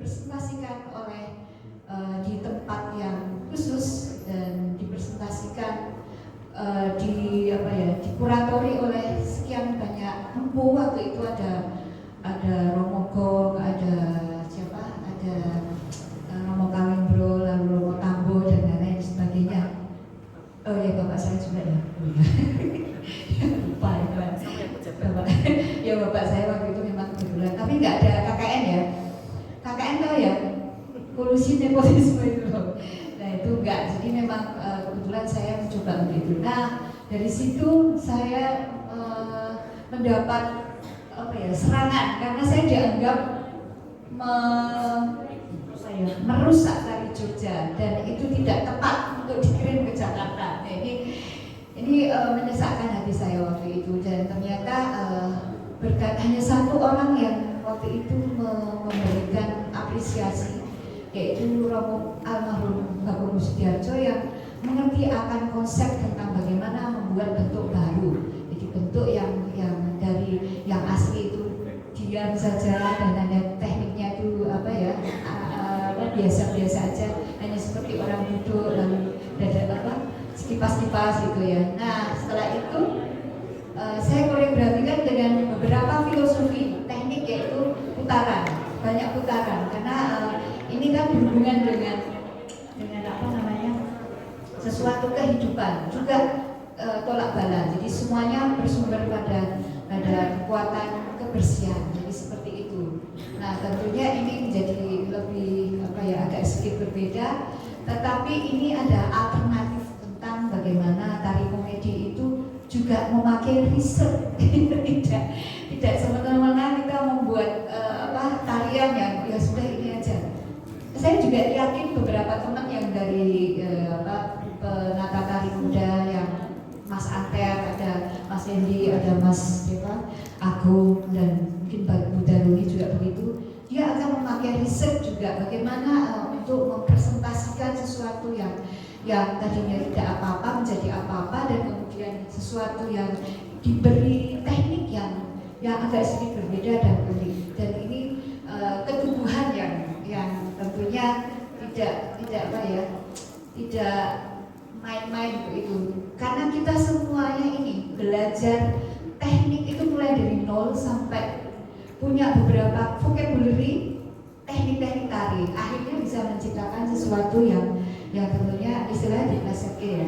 dipresentasikan oleh di tempat yang khusus dan dipresentasikan dikuratori oleh sekian banyak empu. Waktu itu ada Romo Gong, ada siapa, ada Romo Kawinbro, lalu Romo Tambo dan lain-lain sebagainya. Oh ya, bapak saya juga ya. Lupa ya, bapak. Ya bapak saya waktu itu memang kebetulan, tapi nggak ada KKN ya. KKN tahu ya, kolusi nepotisme itu loh. Nah itu enggak, jadi memang kebetulan saya mencoba untuk itu. Nah dari situ saya mendapat serangan karena saya dianggap merusak tari Jogja dan itu tidak tepat untuk dikirim ke Jakarta. Nah, ini menyesakkan hati saya waktu itu, dan ternyata berkat hanya satu orang yang waktu itu memberikan apresiasi, yaitu Romo almarhum Bapak Sudiarjo yang mengerti akan konsep tentang bagaimana membuat bentuk baru. Jadi bentuk yang dari yang asli itu diam saja dan hanya tekniknya itu biasa-biasa aja, hanya seperti orang duduk lalu kipas-kipas gitu ya. Nah setelah itu saya koreografikan dengan beberapa filosofi teknik, yaitu putaran, banyak putaran, karena ini kan berhubungan dengan sesuatu kehidupan juga, tolak bala. Jadi semuanya bersumber pada kekuatan kebersihan. Jadi seperti itu. Nah tentunya ini menjadi lebih agak sedikit berbeda, tetapi ini ada alternatif tentang bagaimana tari komedi itu juga memakai riset. tidak semena-mena kita membuat tarian yang ya sudah ini aja. Saya juga yakin beberapa teman yang dari penata tari muda, yang Mas Anter, ada Mas Hendy, ada Mas Agung, dan mungkin Bu Daruni juga begitu. Dia akan memakai riset juga bagaimana untuk mempresentasikan sesuatu yang tadinya tidak apa-apa menjadi apa-apa, dan kemudian sesuatu yang diberi teknik yang agak sedikit berbeda dan unik. Dan ini ketubuhan yang tentunya tidak main-main begitu, karena kita semuanya ini belajar teknik itu mulai dari nol sampai punya beberapa vocabulary teknik-teknik tari, akhirnya bisa menciptakan sesuatu yang tentunya istilahnya diplesetke ya,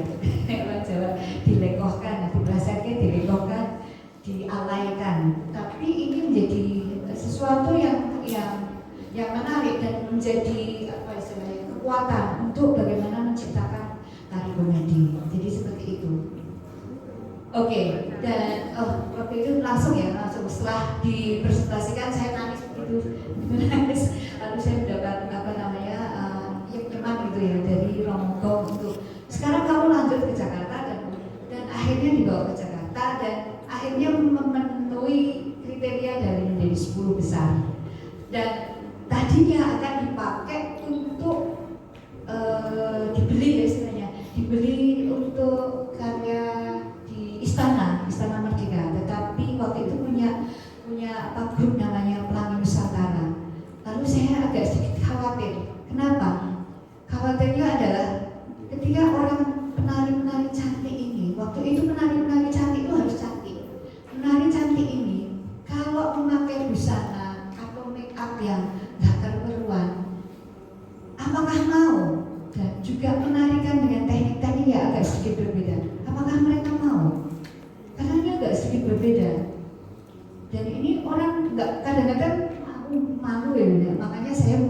orang Jawa dilekohkan, dilekohkan, dialaikan. Tapi ini menjadi sesuatu yang menarik dan menjadi kekuatan untuk bagaimana menciptakan tari komedi. Jadi seperti itu. Oke, dan waktu itu langsung setelah dipresentasikan saya nangis begitu, lalu saya mendapat nyeman gitu ya dari Romo Gong untuk sekarang kamu lanjut ke Jakarta, dan akhirnya dibawa ke Jakarta dan akhirnya memenuhi kriteria dari menjadi 10 besar, dan tadinya akan dipakai untuk dibeli ya istilahnya, dibeli untuk karya di Istana Merdeka, tetapi waktu itu punya grup namanya Pelangi Nusantara. Lalu saya agak sedikit khawatir. Kenapa? Khawatirnya adalah ketika orang penari-penari cantik ini, waktu itu penari-penari cantik itu harus cantik. Penari cantik ini kalau memakai busana atau make up yang gak karu-karuan, apakah mau? Dan juga menarikan dengan teknik-teknik yang agak sedikit berbeda, apakah mereka mau? Karena ini agak sedikit berbeda. Dan ini orang kadang-kadang malu ya, makanya saya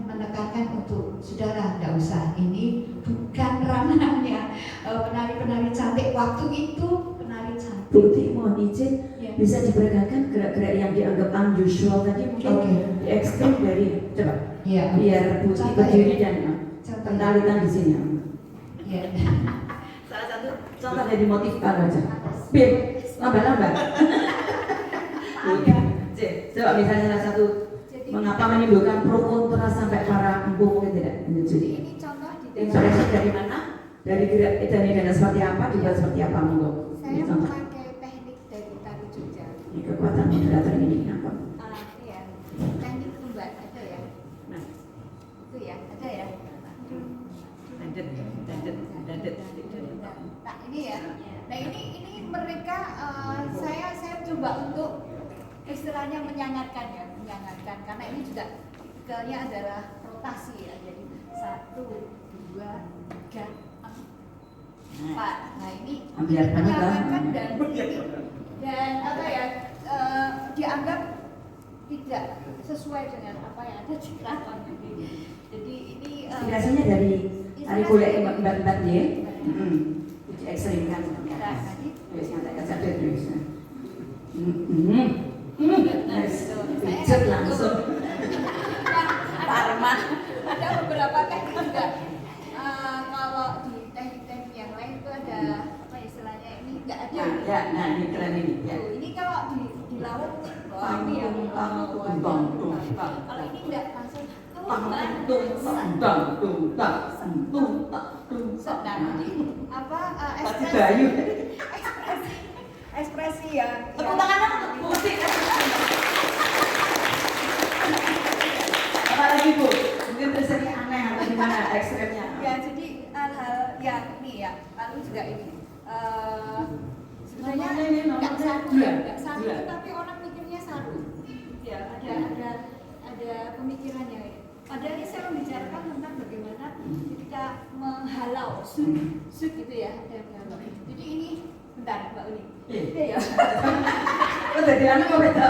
menekankan untuk saudara, tidak usah, ini bukan ranahnya penari-penari cantik. Waktu itu penari cantik. Putih, mohon izin ya. Bisa diperagakan gerak-gerak yang dianggap unusual tadi, mungkin diekstrim dari, coba ya. Biar Putih berdiri dan tarikan di sini ya. Salah satu contoh dari motif apa aja, biar lambat-lambat. Coba misalnya salah satu mengapa menimbulkan pro kontra sampai para empu, mungkin tidak menyetujui. Ini contoh inspirasi dari mana? Dari gerak dan seperti apa, juga seperti apa, monggo. Saya memakai teknik dari tari Jogja. Ini kekuatan moderator ini apa? Iya, teknik pembatas. istilahnya menyangarkan ya, menyangarkan karena ini juga tipikalnya adalah rotasi ya, jadi 1, 2, 3, 4. Nah ini menyangarkan dan apa ya, dianggap tidak sesuai dengan apa yang ada di keraton. Jadi ini biasanya dari kuliah mbak dia diekstrimkan biasanya tak ada terus langsung Parma. Ada beberapa teknik juga. Kalau di teknik-teknik yang lain itu ada apa istilahnya, ini enggak ada. Nah ini keren ini ya. Ini kalau di laut ini yang kalau ini enggak langsung apa ekspresi ya. Tepuk tangan musik. Apalagi Bu, mungkin terserah aneh atau gimana ekstremnya. Ya jadi hal-hal yang ini ya, lalu juga ini sebenarnya nggak saru, tapi orang mikirnya saru. Ya ada pemikirannya. Padahal ini saya membicarakan tentang bagaimana ketika menghalau sud gitu ya, ada menghalau. Jadi ini bentar Mbak Uni. Iya ya. Oh jadi anak apa itu?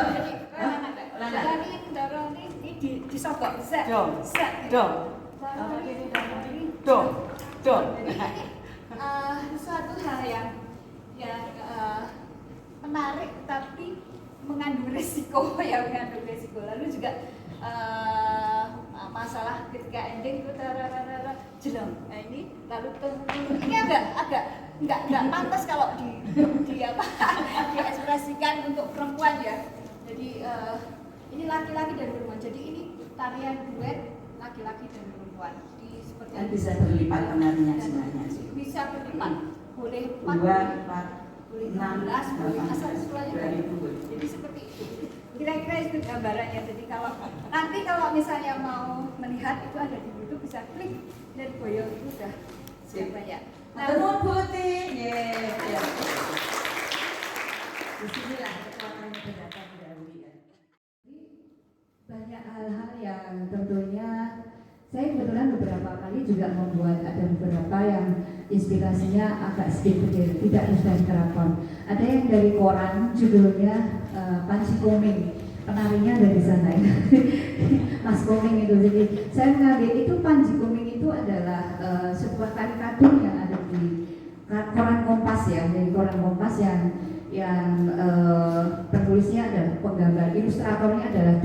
Jadi ini dorong ini disogok set. Jadi suatu hal yang menarik tapi mengandung resiko ya, mengandung resiko. Lalu juga masalah ketika ending itu jelem. Nah ini lalu ini agak nggak pantas kalau di apa diekspresikan untuk perempuan ya. Jadi ini laki-laki dan perempuan. Jadi ini tarian duet laki-laki dan perempuan. Jadi seperti kan bisa berlipat penarinya sebenarnya sih. Bisa berlipat. Boleh 4, 2, 4, boleh 16, boleh asal semuanya. Jadi seperti itu. Kira-kira itu gambarannya. Jadi kalau misalnya mau melihat itu ada di YouTube, bisa klik dan Boyo itu sudah banyak. Nah, turun putih, ya. Di sinilah kekuatan berdatang dahulu ya. Banyak hal-hal yang tentunya saya kebetulan beberapa kali juga membuat, ada beberapa yang inspirasinya agak sedikit tidak harus dari keraton. Ada yang dari koran, judulnya Panji Koming, penarinya dari sana ya. Mas Koming itu. Jadi saya mengambil itu, Panji Koming itu adalah sebuah karikatur yang ada di koran Kompas ya, dari koran Kompas yang penulisnya adalah penggambar, ilustratornya adalah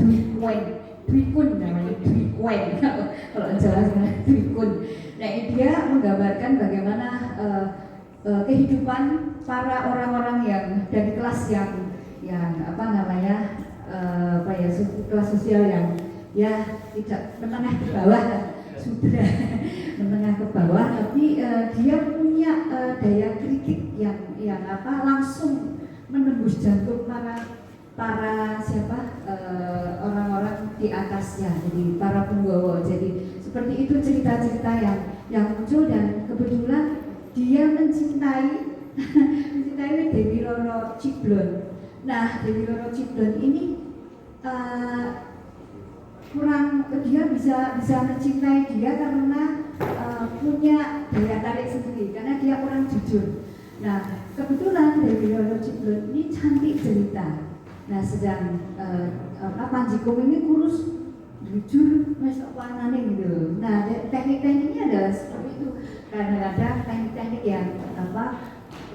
Dwi Kun namanya, Dwi Kun kalau jelasnya Dwi Kun. Nah dia menggambarkan bagaimana kehidupan para orang-orang yang dari kelas yang apa namanya kelas sosial yang ya tidak menengah ke bawah, sudah menengah ke bawah, tapi dia punya daya kritik yang apa langsung menembus jantung para siapa orang-orang di atasnya, jadi para penggawa. Jadi seperti itu cerita-cerita yang muncul, dan kebetulan dia mencintai Dewi Roro Ciblon. Nah, Dewi Roro Ciblon ini dia bisa mencintai dia karena punya daya tarik sendiri, karena dia orang jujur. Nah, kebetulan Dewi Roro Ciblon ini cantik cerita. Nah, sedang Panji Koming ini kurus, jujur, masuk wanane gitu. Nah, teknik-tekniknya adalah seperti itu. Kadang-kadang teknik-teknik yang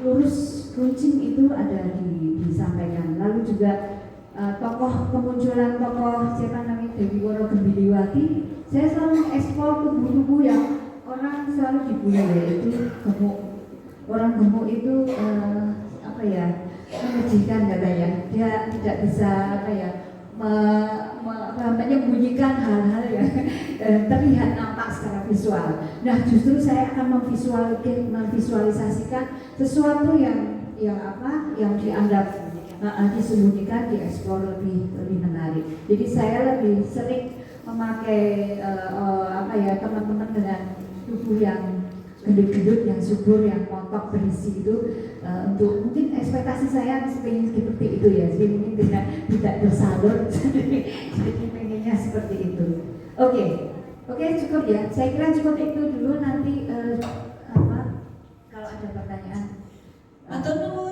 lurus runcing itu ada disampaikan. Lalu juga kemunculan tokoh siapa namanya Dewi Woro Gembiliwati. Saya selalu eksplor tubuh-tubuh yang orang selalu dibully, yaitu gemuk. Orang gemuk itu menyedihkan katanya. Dia tidak bisa menyembunyikan hal-hal yang terlihat nampak secara visual. Nah, justru saya akan memvisualisasikan sesuatu yang dianggap disembunyikan, dieksplor lebih menarik. Jadi saya lebih sering memakai teman-teman dengan tubuh yang gendut-gendut yang subur, yang montok berisi itu, untuk mungkin ekspektasi saya pengen seperti itu ya, jadi mungkin tidak tersalur, jadi pengennya seperti itu. Oke, cukup ya. Saya kira cukup itu dulu, nanti kalau ada pertanyaan. Matur nuwun.